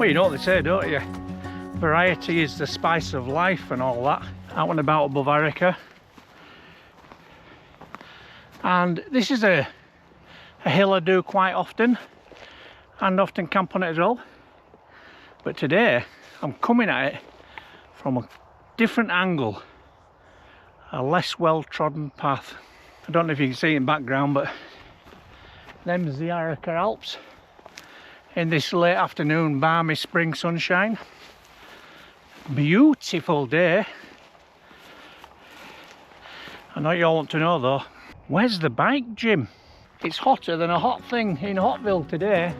Well, you know what they say, don't you? Variety is the spice of life and all that. Out and about above Arrochar. And this is a hill I do quite often, and often camp on it as well. But today I'm coming at it from a different angle, a less well trodden path. I don't know if you can see in the background, but them's the Arrochar Alps in this late afternoon balmy spring sunshine. Beautiful day. I know you all want to know though, where's the bike, Jim? It's hotter than a hot thing in Hotville today.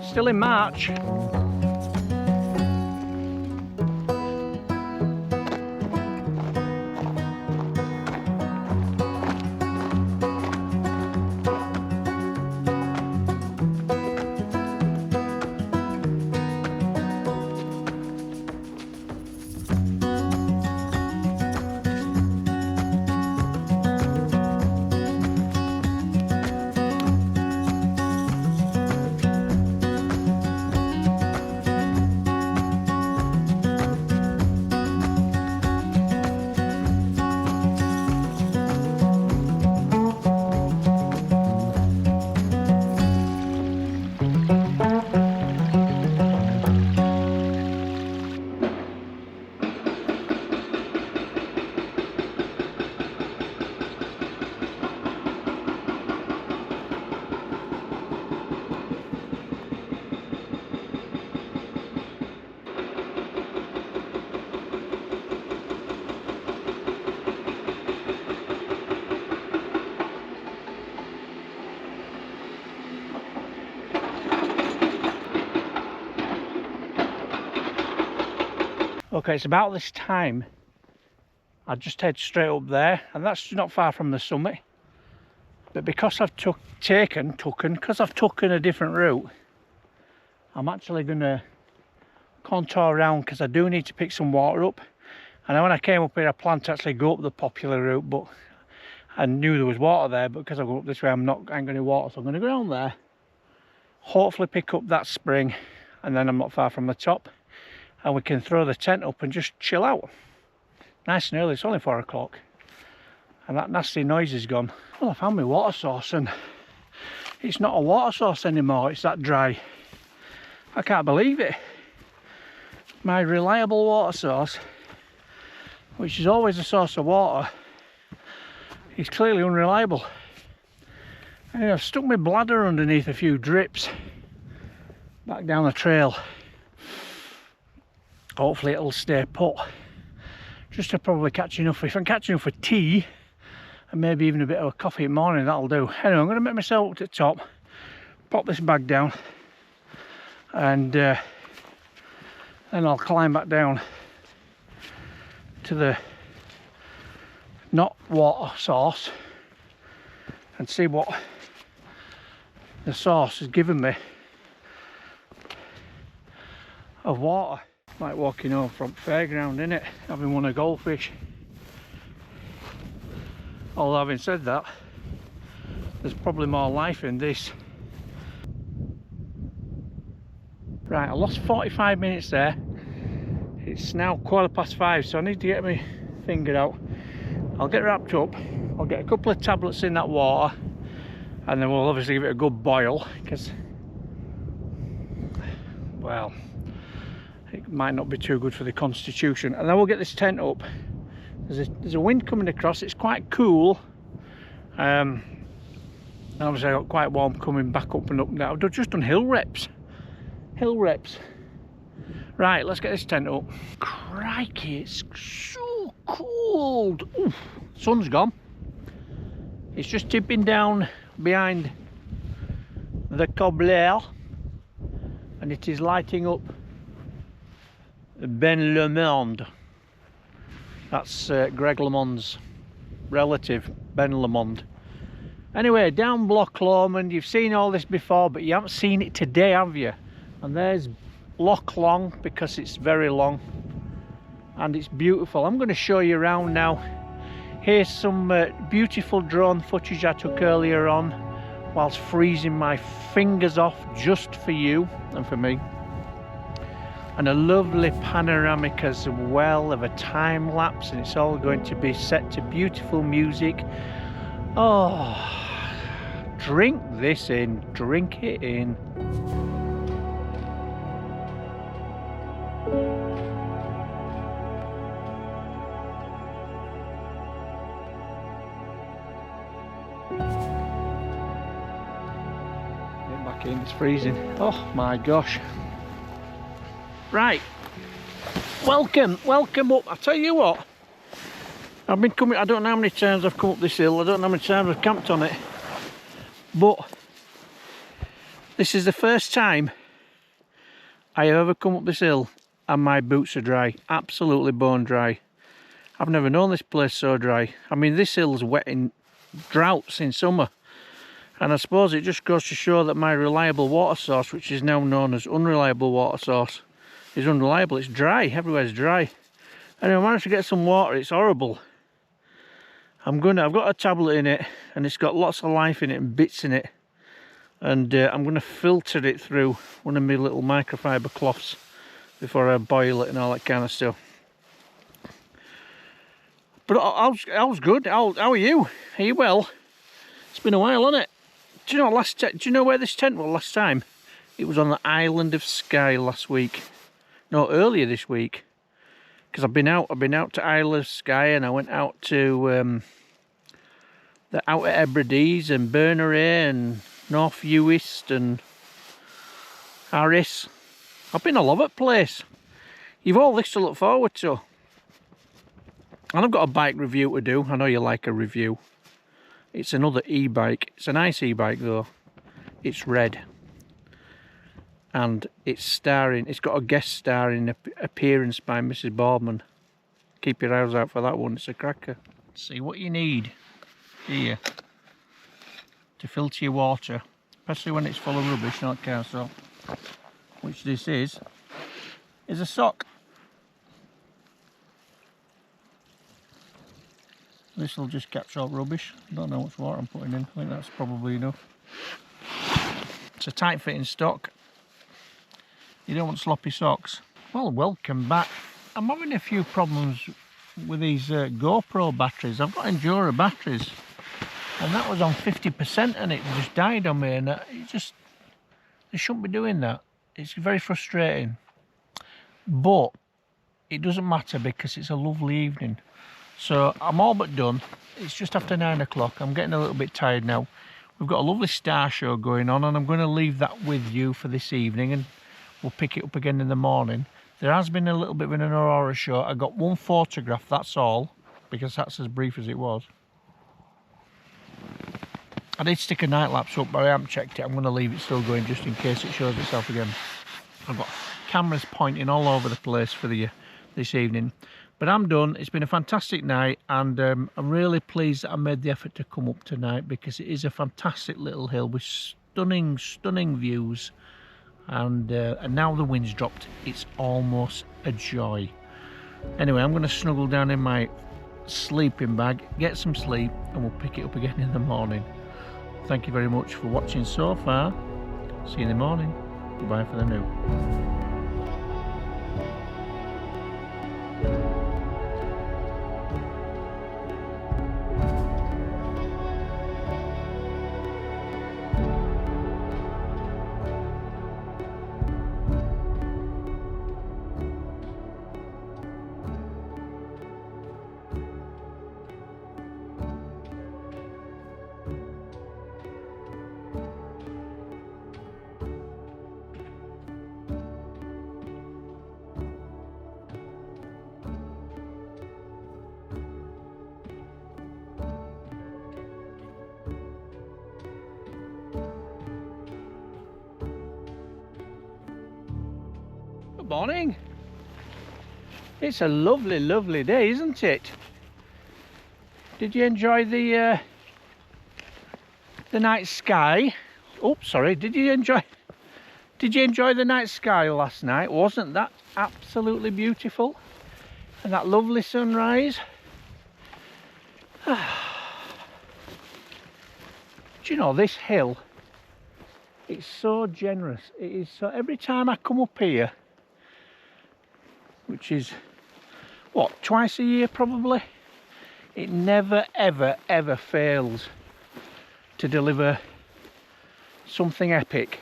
Still in March. Okay, it's about this time I just head straight up there, and that's not far from the summit. But because I've taken a different route, I'm actually going to contour around because I do need to pick some water up. And when I came up here, I planned to actually go up the popular route, but I knew there was water there. But because I go up this way, I ain't going to water, so I'm going to go down there, hopefully pick up that spring, and then I'm not far from the top. And we can throw the tent up and just chill out. Nice and early, it's only 4 o'clock. And that nasty noise is gone. Well, I found my water source and it's not a water source anymore, it's that dry. I can't believe it. My reliable water source, which is always a source of water, is clearly unreliable. And I've stuck my bladder underneath a few drips back down the trail. Hopefully it'll stay put, just to probably catch enough. If I'm catching enough for tea and maybe even a bit of a coffee in the morning, that'll do. Anyway, I'm going to make myself up to the top, pop this bag down, and then I'll climb back down to the not water source and see what the source has given me of water. Like walking home from fairground, innit? Having won a goldfish. Although having said that, there's probably more life in this. Right, I lost 45 minutes there. It's now 5:15, so I need to get my finger out. I'll get wrapped up. I'll get a couple of tablets in that water, and then we'll obviously give it a good boil, because, well, it might not be too good for the constitution. And then we'll get this tent up. There's a wind coming across, it's quite cool. And obviously I got quite warm coming back up and up now. I've just done hill reps. Right, let's get this tent up. Crikey, it's so cold. Oof, sun's gone. It's just tipping down behind the cobbler, and it is lighting up Ben Le Monde. That's Greg LeMond's relative, Ben Le Monde. Anyway, down Loch Lomond, you've seen all this before, but you haven't seen it today, have you? And there's Loch Long, because it's very long and it's beautiful. I'm going to show you around now. Here's some beautiful drone footage I took earlier on whilst freezing my fingers off just for you and for me. And a lovely panoramic as well of a time lapse, and it's all going to be set to beautiful music. Oh, drink this in, drink it in. Get back in, it's freezing. Oh my gosh. Right, welcome up. I tell you what, I've been coming, I don't know how many times I've come up this hill, I don't know how many times I've camped on it, but this is the first time I have ever come up this hill and my boots are dry, absolutely bone dry. I've never known this place so dry. I mean, this hill's wet in droughts in summer, and I suppose it just goes to show that my reliable water source, which is now known as unreliable water source, is unreliable. It's dry, everywhere's dry. And I managed to get some water, it's horrible. I've got a tablet in it, and it's got lots of life in it and bits in it, and I'm going to filter it through one of my little microfiber cloths before I boil it and all that kind of stuff. But I was good. How are you? Are you well? It's been a while, hasn't it? Do you know do you know where this tent was last time? It was on the island of Skye last week. No, earlier this week, because I've been out to Isle of Skye, and I went out to the Outer Hebrides and Berneray and North Uist and Harris. I've been all over the place. You've all this to look forward to. And I've got a bike review to do. I know you like a review. It's another e-bike. It's a nice e-bike though. It's red. And it's got a guest starring appearance by Mrs. Boardman. Keep your eyes out for that one, it's a cracker. See what you need here to filter your water, especially when it's full of rubbish, not council, which this is a sock. This will just catch all rubbish. I don't know how much water I'm putting in, I think that's probably enough. It's a tight fitting stock. You don't want sloppy socks. Well, welcome back. I'm having a few problems with these GoPro batteries. I've got Enduro batteries, and that was on 50% and it just died on me, and they shouldn't be doing that. It's very frustrating, but it doesn't matter because it's a lovely evening. So I'm all but done. It's just after 9 o'clock. I'm getting a little bit tired now. We've got a lovely star show going on, and I'm going to leave that with you for this evening, and we'll pick it up again in the morning. There has been a little bit of an Arrochar show. I got one photograph, that's all, because that's as brief as it was. I did stick a night lapse up, but I haven't checked it. I'm going to leave it still going just in case it shows itself again. I've got cameras pointing all over the place for this evening. But I'm done. It's been a fantastic night, and I'm really pleased that I made the effort to come up tonight, because it is a fantastic little hill with stunning views. And now the wind's dropped, it's almost a joy. Anyway, I'm going to snuggle down in my sleeping bag, get some sleep, and we'll pick it up again in the morning. Thank you very much for watching so far. See you in the morning. Goodbye for the now. Good morning. It's a lovely day, isn't it? Did you enjoy the night sky? Oh, sorry. Did you enjoy the night sky last night? Wasn't that absolutely beautiful? And that lovely sunrise. Do Do you know, this hill, it's so generous. It is so, every time I come up here, which is, what, twice a year probably, it never, ever, ever fails to deliver something epic.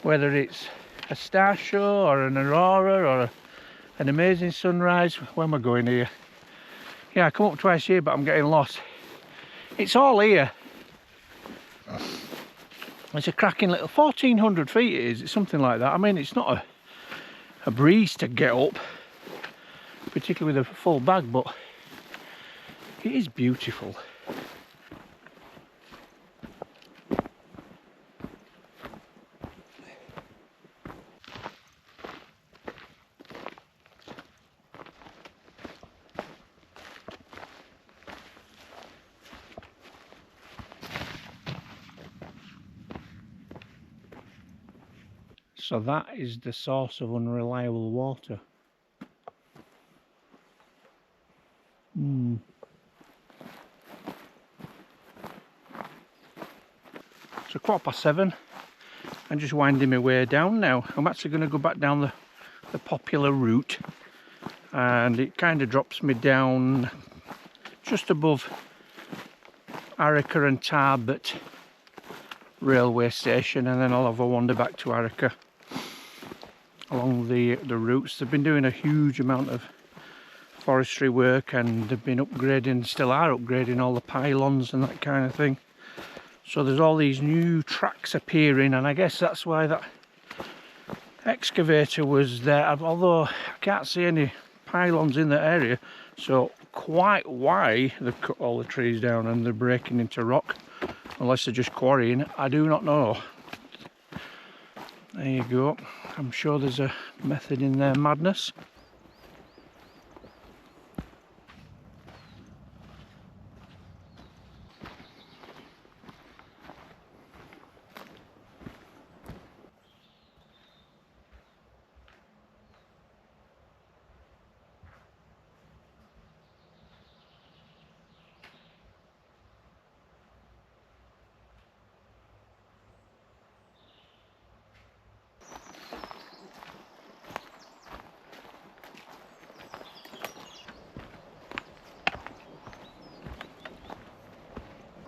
Whether it's a star show or an aurora or an amazing sunrise. Where am I going here? Yeah, I come up twice a year, but I'm getting lost. It's all here. It's a cracking little 1400 feet it is. It's something like that. I mean, it's not a breeze to get up, particularly with a full bag, but it is beautiful. So that is the source of unreliable water. So 7:15. I'm just winding my way down now. I'm actually going to go back down the popular route, and it kind of drops me down just above Arrochar and Tarbert railway station, and then I'll have a wander back to Arrochar along the routes. They've been doing a huge amount of forestry work, and they've been upgrading, still are upgrading all the pylons and that kind of thing. So there's all these new tracks appearing, and I guess that's why that excavator was there, although I can't see any pylons in that area. So quite why they've cut all the trees down and they're breaking into rock, unless they're just quarrying, I do not know. There you go. I'm sure there's a method in their madness.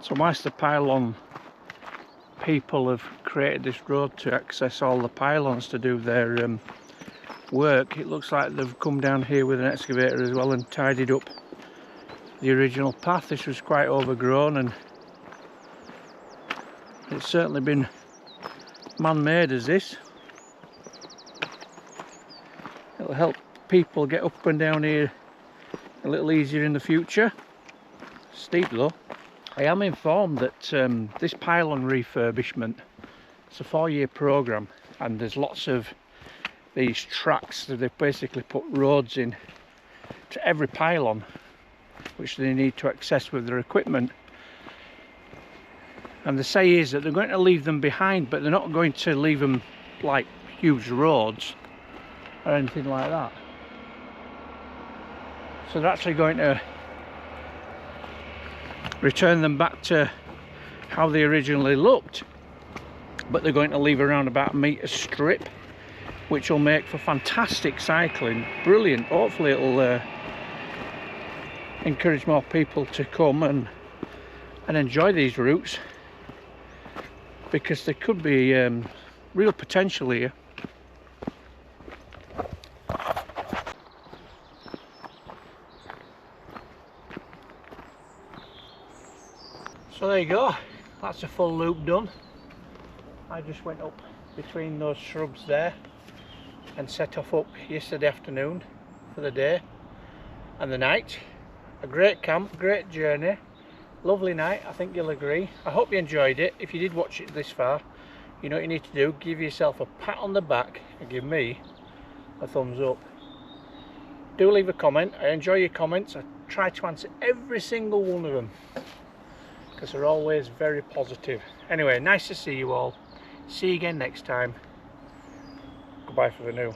So whilst the pylon people have created this road to access all the pylons to do their work, it looks like they've come down here with an excavator as well and tidied up the original path. This was quite overgrown, and it's certainly been man-made as this. It'll help people get up and down here a little easier in the future. Steep though. I am informed that this pylon refurbishment, it's a 4-year programme, and there's lots of these tracks that they've basically put roads in to every pylon which they need to access with their equipment. And the say is that they're going to leave them behind, but they're not going to leave them like huge roads or anything like that. So they're actually going to return them back to how they originally looked, but they're going to leave around about a metre strip, which will make for fantastic cycling. Brilliant. Hopefully it'll encourage more people to come and enjoy these routes, because there could be real potential here. So there you go, that's a full loop done. I just went up between those shrubs there and set off up yesterday afternoon for the day and the night. A great camp, great journey, lovely night, I think you'll agree. I hope you enjoyed it. If you did watch it this far, you know what you need to do: give yourself a pat on the back and give me a thumbs up. Do leave a comment. I enjoy your comments. I try to answer every single one of them, because they're always very positive. Anyway, nice to see you all. See you again next time. Goodbye for the now.